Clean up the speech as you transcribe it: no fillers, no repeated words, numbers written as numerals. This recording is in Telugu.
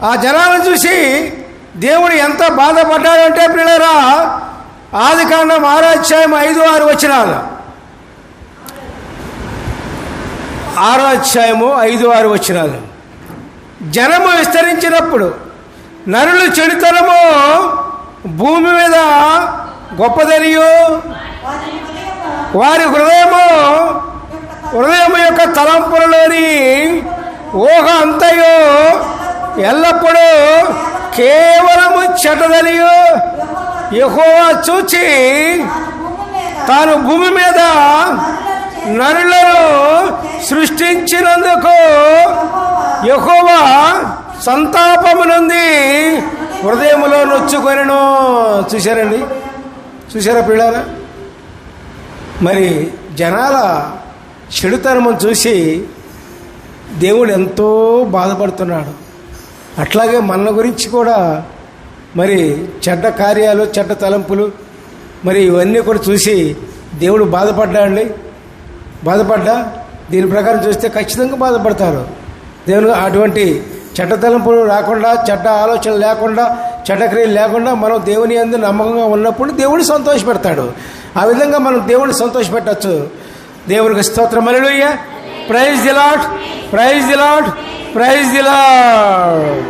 ఆ జనాలను చూసి దేవుడు ఎంత బాధపడ్డాడంటే ప్రియులారా, ఆదికాండం 6వ అధ్యాయం 5-6 వచనాలు. 6వ అధ్యాయము 5-6 వచనాలు. జనము విస్తరించినప్పుడు నరులు చెడుతనము భూమి మీద గొప్పదనియు, వారి హృదయము యొక్క తలంపులలోని ఊహ అంతయు ఎల్లప్పుడూ కేవలము చెడ్డదనియు యెహోవా చూచి తాను భూమి మీద నరులను సృష్టించినందుకు యెహోవా సంతాపమునుంది హృదయములో నొచ్చుకొనెను. చూశారండి, చూశారా పిల్లారా? మరి జనాల చెడుతనము చూసి దేవుడు ఎంతో బాధపడుతున్నాడు. అట్లాగే మన గురించి కూడా మరి చెడ్డ కార్యాలు, చెడ్డ తలంపులు, మరి ఇవన్నీ కూడా చూసి దేవుడు బాధపడ్డాడండి. బాధపడ్డా దీని ప్రకారం చూస్తే ఖచ్చితంగా బాధపడతారు. దేవుడు అటువంటి చెడ్డ తలంపులు రాకుండా, చెడ్డ ఆలోచనలు లేకుండా, చెడ్డ క్రియలు లేకుండా మనం దేవుని యందు నమ్మకంగా ఉన్నప్పుడు దేవుడు సంతోషపెడతాడు. ఆ విధంగా మనం దేవుడిని సంతోషపెట్టచ్చు. దేవునికి స్తోత్రం. Hallelujah. Praise the lord, praise the lord, praise the lord.